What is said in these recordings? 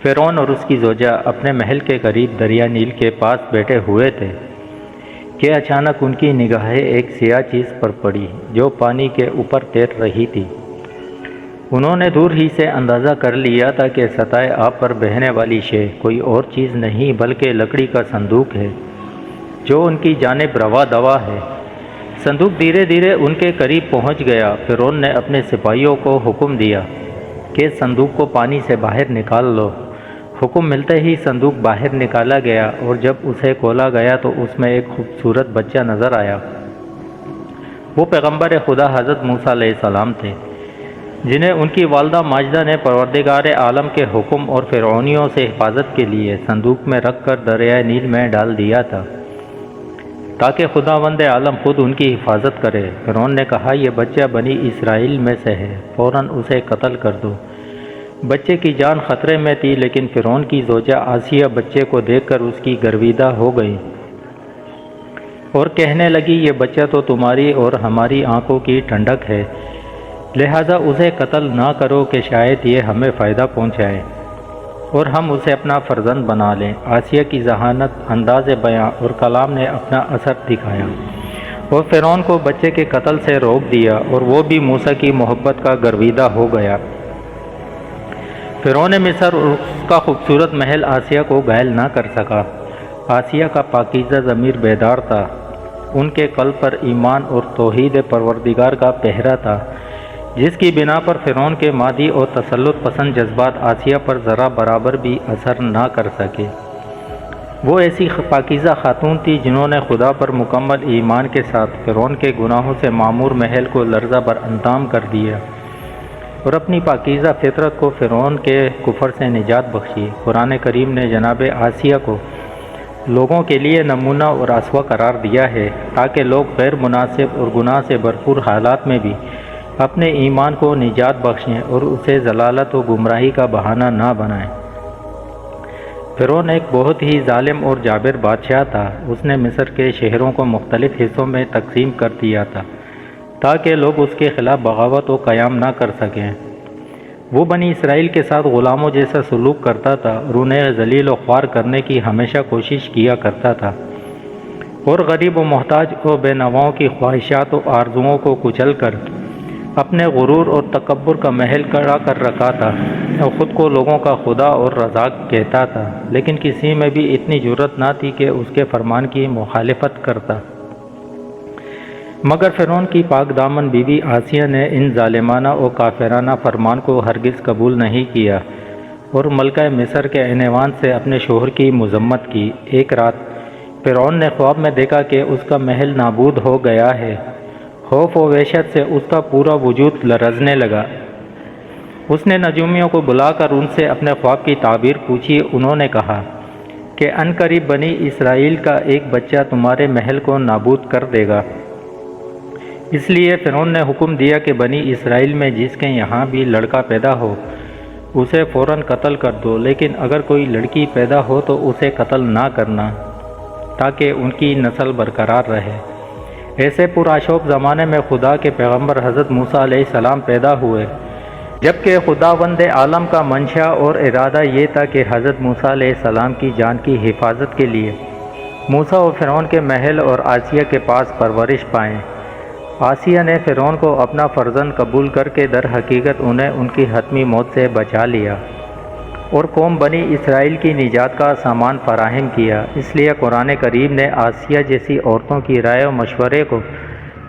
فرعون اور اس کی زوجہ اپنے محل کے قریب دریا نیل کے پاس بیٹھے ہوئے تھے کہ اچانک ان کی نگاہیں ایک سیاہ چیز پر پڑی جو پانی کے اوپر تیر رہی تھی۔ انہوں نے دور ہی سے اندازہ کر لیا تھا کہ سطح آب پر بہنے والی شے کوئی اور چیز نہیں بلکہ لکڑی کا صندوق ہے جو ان کی جانب روا دوا ہے۔ صندوق دھیرے دھیرے ان کے قریب پہنچ گیا۔ فرعون نے اپنے سپاہیوں کو حکم دیا کہ صندوق کو پانی سے باہر نکال لو۔ حکم ملتے ہی صندوق باہر نکالا گیا اور جب اسے کھولا گیا تو اس میں ایک خوبصورت بچہ نظر آیا۔ وہ پیغمبر خدا حضرت موسیٰ علیہ السلام تھے جنہیں ان کی والدہ ماجدہ نے پروردگار عالم کے حکم اور فرعونیوں سے حفاظت کے لیے صندوق میں رکھ کر دریائے نیل میں ڈال دیا تھا تاکہ خداوند عالم خود ان کی حفاظت کرے۔ فرعون نے کہا، یہ بچہ بنی اسرائیل میں سے ہے، فوراً اسے قتل کر دو۔ بچے کی جان خطرے میں تھی لیکن فرعون کی زوجہ آسیہ بچے کو دیکھ کر اس کی گرویدہ ہو گئی اور کہنے لگی، یہ بچہ تو تمہاری اور ہماری آنکھوں کی ٹھنڈک ہے، لہٰذا اسے قتل نہ کرو کہ شاید یہ ہمیں فائدہ پہنچائے اور ہم اسے اپنا فرزند بنا لیں۔ آسیہ کی ذہانت، انداز بیاں اور کلام نے اپنا اثر دکھایا اور فرعون کو بچے کے قتل سے روک دیا اور وہ بھی موسیٰ کی محبت کا گرویدہ ہو گیا۔ فرعون مصر اور اس کا خوبصورت محل آسیہ کو گھائل نہ کر سکا۔ آسیہ کا پاکیزہ ضمیر بیدار تھا، ان کے قلب پر ایمان اور توحید پروردگار کا پہرا تھا، جس کی بنا پر فرعون کے مادی اور تسلط پسند جذبات آسیہ پر ذرا برابر بھی اثر نہ کر سکے۔ وہ ایسی پاکیزہ خاتون تھی جنہوں نے خدا پر مکمل ایمان کے ساتھ فرعون کے گناہوں سے معمور محل کو لرزہ بر اندام کر دیا اور اپنی پاکیزہ فطرت کو فرعون کے کفر سے نجات بخشی۔ قرآن کریم نے جناب آسیہ کو لوگوں کے لیے نمونہ اور اسوہ قرار دیا ہے تاکہ لوگ غیر مناسب اور گناہ سے بھرپور حالات میں بھی اپنے ایمان کو نجات بخشیں اور اسے ضلالت و گمراہی کا بہانہ نہ بنائیں۔ فرعون ایک بہت ہی ظالم اور جابر بادشاہ تھا۔ اس نے مصر کے شہروں کو مختلف حصوں میں تقسیم کر دیا تھا تاکہ لوگ اس کے خلاف بغاوت و قیام نہ کر سکیں۔ وہ بنی اسرائیل کے ساتھ غلاموں جیسا سلوک کرتا تھا اور انہیں ذلیل و خوار کرنے کی ہمیشہ کوشش کیا کرتا تھا اور غریب و محتاج و بے نواؤں کی خواہشات و آرزوؤں کو کچل کر اپنے غرور اور تکبر کا محل کھڑا کر رکھا تھا اور خود کو لوگوں کا خدا اور رزاق کہتا تھا، لیکن کسی میں بھی اتنی جرأت نہ تھی کہ اس کے فرمان کی مخالفت کرتا۔ مگر فرعون کی پاک دامن بیوی آسیہ نے ان ظالمانہ و کافرانہ فرمان کو ہرگز قبول نہیں کیا اور ملکہ مصر کے عنوان سے اپنے شوہر کی مذمت کی۔ ایک رات فرعون نے خواب میں دیکھا کہ اس کا محل نابود ہو گیا ہے۔ خوف و وحشت سے اس کا پورا وجود لرزنے لگا۔ اس نے نجومیوں کو بلا کر ان سے اپنے خواب کی تعبیر پوچھی۔ انہوں نے کہا کہ عنقریب بنی اسرائیل کا ایک بچہ تمہارے محل کو نابود کر دے گا۔ اس لیے فرعون نے حکم دیا کہ بنی اسرائیل میں جس کے یہاں بھی لڑکا پیدا ہو اسے فوراً قتل کر دو، لیکن اگر کوئی لڑکی پیدا ہو تو اسے قتل نہ کرنا تاکہ ان کی نسل برقرار رہے۔ ایسے پرآشوب زمانے میں خدا کے پیغمبر حضرت موسیٰ علیہ السلام پیدا ہوئے، جبکہ خداوند عالم کا منشا اور ارادہ یہ تھا کہ حضرت موسیٰ علیہ السلام کی جان کی حفاظت کے لیے موسیٰ و فرعون کے محل اور آسیہ کے پاس پرورش پائیں۔ آسیہ نے فرعون کو اپنا فرزند قبول کر کے در حقیقت انہیں ان کی حتمی موت سے بچا لیا اور قوم بنی اسرائیل کی نجات کا سامان فراہم کیا۔ اس لیے قرآن کریم نے آسیہ جیسی عورتوں کی رائے و مشورے کو،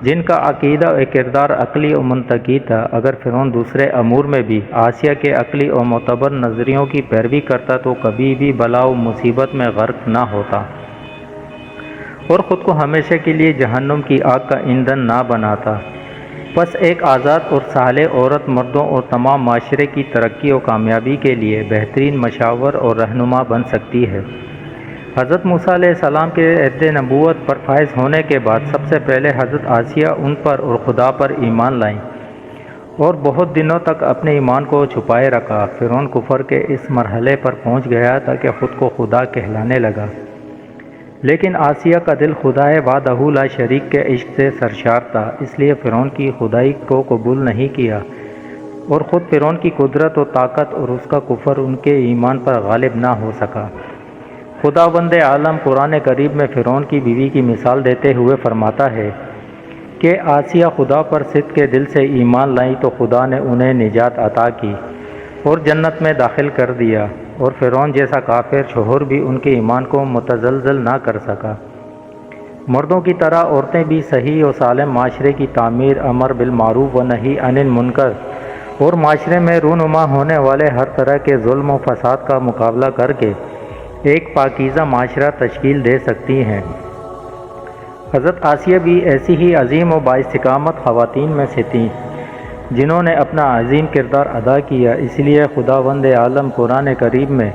جن کا عقیدہ و کردار عقلی و منطقی تھا، اگر فرعون دوسرے امور میں بھی آسیہ کے عقلی و معتبر نظریوں کی پیروی کرتا تو کبھی بھی بلا و مصیبت میں غرق نہ ہوتا اور خود کو ہمیشہ کے لیے جہنم کی آگ کا ایندھن نہ بناتا۔ بس ایک آزاد اور صالح عورت مردوں اور تمام معاشرے کی ترقی و کامیابی کے لیے بہترین مشاور اور رہنما بن سکتی ہے۔ حضرت موسیٰ علیہ السلام کے عہد نبوت پر فائز ہونے کے بعد سب سے پہلے حضرت آسیہ ان پر اور خدا پر ایمان لائیں اور بہت دنوں تک اپنے ایمان کو چھپائے رکھا۔ فرعون کفر کے اس مرحلے پر پہنچ گیا تھا کہ خود کو خدا کہلانے لگا، لیکن آسیہ کا دل خدائے وحدہ لا شریک کے عشق سے سرشار تھا، اس لیے فرعون کی خدائی کو قبول نہیں کیا اور خود فرعون کی قدرت و طاقت اور اس کا کفر ان کے ایمان پر غالب نہ ہو سکا۔ خداوند عالم قرآن کریم میں فرعون کی بیوی کی مثال دیتے ہوئے فرماتا ہے کہ آسیہ خدا پر صدق کے دل سے ایمان لائی تو خدا نے انہیں نجات عطا کی اور جنت میں داخل کر دیا، اور فرعون جیسا کافر شوہر بھی ان کے ایمان کو متزلزل نہ کر سکا۔ مردوں کی طرح عورتیں بھی صحیح و سالم معاشرے کی تعمیر، امر بالمعروف و نہی عن المنکر اور معاشرے میں رونما ہونے والے ہر طرح کے ظلم و فساد کا مقابلہ کر کے ایک پاکیزہ معاشرہ تشکیل دے سکتی ہیں۔ حضرت آسیہ بھی ایسی ہی عظیم و بااستقامت خواتین میں سے تھیں جنہوں نے اپنا عظیم کردار ادا کیا۔ اس لیے خداوند عالم قرآن کریم میں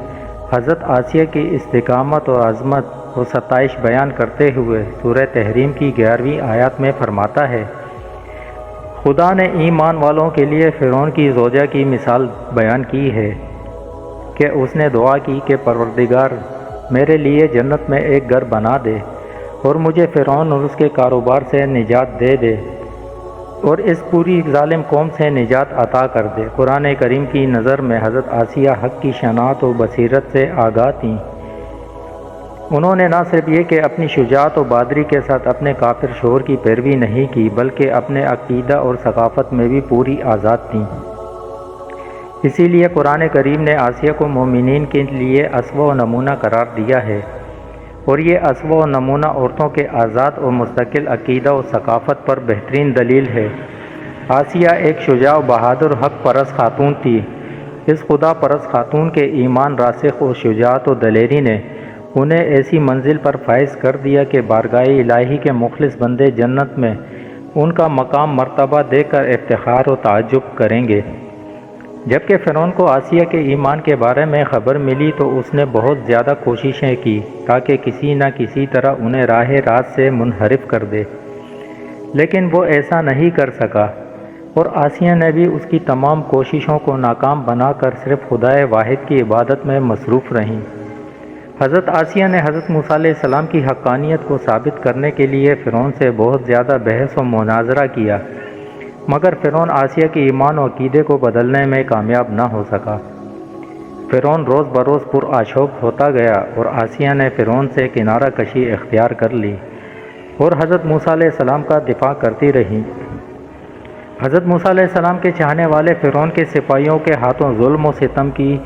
حضرت آسیہ کی استقامت اور عظمت اور ستائش بیان کرتے ہوئے سورہ تحریم کی 11ویں آیات میں فرماتا ہے، خدا نے ایمان والوں کے لیے فرعون کی زوجہ کی مثال بیان کی ہے کہ اس نے دعا کی کہ پروردگار میرے لیے جنت میں ایک گھر بنا دے اور مجھے فرعون اور اس کے کاروبار سے نجات دے دے اور اس پوری ظالم قوم سے نجات عطا کر دے۔ قرآن کریم کی نظر میں حضرت آسیہ حق کی شناعت و بصیرت سے آگاہ تھیں۔ انہوں نے نہ صرف یہ کہ اپنی شجاعت و بہادری کے ساتھ اپنے کافر شوہر کی پیروی نہیں کی، بلکہ اپنے عقیدہ اور ثقافت میں بھی پوری آزاد تھیں۔ اسی لیے قرآن کریم نے آسیہ کو مومنین کے لیے اسوہ و نمونہ قرار دیا ہے، اور یہ اسوہ و نمونہ عورتوں کے آزاد اور مستقل عقیدہ و ثقافت پر بہترین دلیل ہے۔ آسیہ ایک شجاع و بہادر حق پرست خاتون تھی۔ اس خدا پرست خاتون کے ایمان راسخ و شجاعت و دلیری نے انہیں ایسی منزل پر فائز کر دیا کہ بارگاہ الہی کے مخلص بندے جنت میں ان کا مقام مرتبہ دیکھ کر افتخار و تعجب کریں گے۔ جبکہ فرعون کو آسیہ کے ایمان کے بارے میں خبر ملی تو اس نے بہت زیادہ کوششیں کی تاکہ کسی نہ کسی طرح انہیں راہ راست سے منحرف کر دے، لیکن وہ ایسا نہیں کر سکا، اور آسیہ نے بھی اس کی تمام کوششوں کو ناکام بنا کر صرف خدائے واحد کی عبادت میں مصروف رہیں۔ حضرت آسیہ نے حضرت موسیٰ علیہ السلام کی حقانیت کو ثابت کرنے کے لیے فرعون سے بہت زیادہ بحث و مناظرہ کیا، مگر فرعون آسیہ کے ایمان و عقیدے کو بدلنے میں کامیاب نہ ہو سکا۔ فرعون روز بروز پرآشوب ہوتا گیا اور آسیہ نے فرعون سے کنارہ کشی اختیار کر لی اور حضرت موسیٰ علیہ السلام کا دفاع کرتی رہی۔ حضرت موسیٰ علیہ السلام کے چاہنے والے فرعون کے سپاہیوں کے ہاتھوں ظلم و ستم کی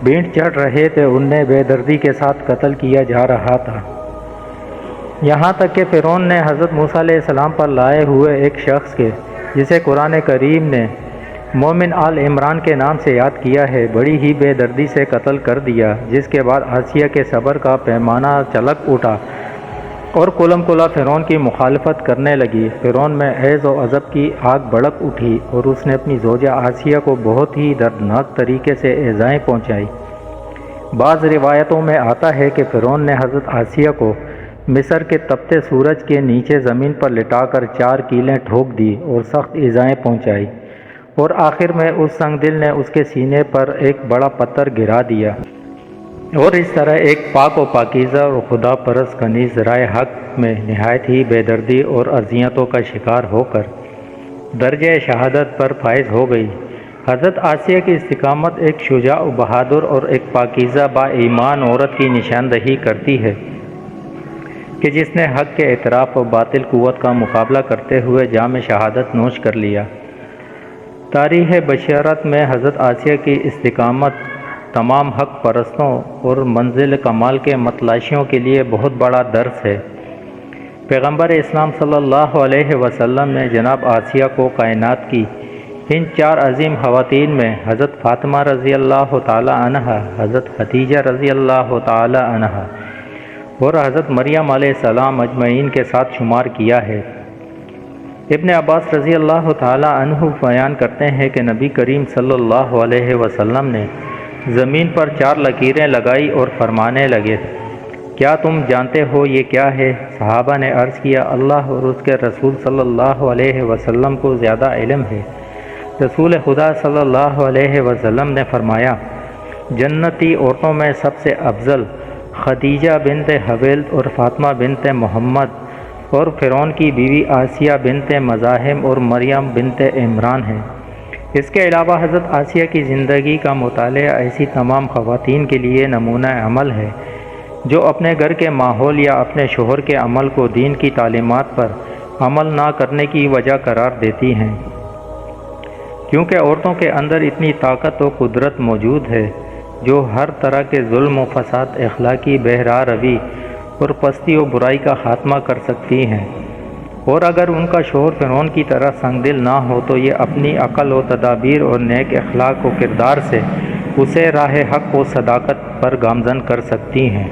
بھینٹ چڑھ رہے تھے، انہیں بے دردی کے ساتھ قتل کیا جا رہا تھا، یہاں تک کہ فرعون نے حضرت موسیٰ علیہ السلام پر لائے ہوئے ایک شخص کے، جسے قرآن کریم نے مومن آل عمران کے نام سے یاد کیا ہے، بڑی ہی بے دردی سے قتل کر دیا، جس کے بعد آسیہ کے صبر کا پیمانہ چلک اٹھا اور کلم کلا فرعون کی مخالفت کرنے لگی۔ فرعون میں عز و عذاب کی آگ بھڑک اٹھی اور اس نے اپنی زوجہ آسیہ کو بہت ہی دردناک طریقے سے ایذائیں پہنچائی۔ بعض روایتوں میں آتا ہے کہ فرعون نے حضرت آسیہ کو مصر کے تپتے سورج کے نیچے زمین پر لٹا کر 4 کیلیں ٹھوک دی اور سخت ایذائیں پہنچائی، اور آخر میں اس سنگ دل نے اس کے سینے پر ایک بڑا پتھر گرا دیا، اور اس طرح ایک پاک و پاکیزہ اور خدا پرست کنیز رائے حق میں نہایت ہی بے دردی اور اذیتوں کا شکار ہو کر درجہ شہادت پر فائز ہو گئی۔ حضرت آسیہ کی استقامت ایک شجاع و بہادر اور ایک پاکیزہ با ایمان عورت کی نشاندہی کرتی ہے کہ جس نے حق کے اعتراف و باطل قوت کا مقابلہ کرتے ہوئے جام شہادت نوش کر لیا۔ تاریخ بشریت میں حضرت آسیہ کی استقامت تمام حق پرستوں اور منزل کمال کے متلاشیوں کے لیے بہت بڑا درس ہے۔ پیغمبر اسلام صلی اللہ علیہ وسلم نے جناب آسیہ کو کائنات کی ان 4 عظیم خواتین میں حضرت فاطمہ رضی اللہ تعالی عنہا، حضرت خدیجہ رضی اللہ تعالی عنہا اور حضرت مریم علیہ السلام اجمعین کے ساتھ شمار کیا ہے۔ ابن عباس رضی اللہ تعالی عنہ بیان کرتے ہیں کہ نبی کریم صلی اللہ علیہ وسلم نے زمین پر 4 لکیریں لگائی اور فرمانے لگے، کیا تم جانتے ہو یہ کیا ہے؟ صحابہ نے عرض کیا، اللہ اور اس کے رسول صلی اللہ علیہ وسلم کو زیادہ علم ہے۔ رسول خدا صلی اللہ علیہ وسلم نے فرمایا، جنتی عورتوں میں سب سے افضل خدیجہ بنت حویلد اور فاطمہ بنت محمد اور فرعون کی بیوی آسیہ بنت مزاحم اور مریم بنت عمران ہیں۔ اس کے علاوہ حضرت آسیہ کی زندگی کا مطالعہ ایسی تمام خواتین کے لیے نمونہ عمل ہے جو اپنے گھر کے ماحول یا اپنے شوہر کے عمل کو دین کی تعلیمات پر عمل نہ کرنے کی وجہ قرار دیتی ہیں، کیونکہ عورتوں کے اندر اتنی طاقت و قدرت موجود ہے جو ہر طرح کے ظلم و فساد، اخلاقی بہرا روی اور پستی و برائی کا خاتمہ کر سکتی ہیں، اور اگر ان کا شوہر فرعون کی طرح سنگ دل نہ ہو تو یہ اپنی عقل و تدابیر اور نیک اخلاق و کردار سے اسے راہ حق و صداقت پر گامزن کر سکتی ہیں۔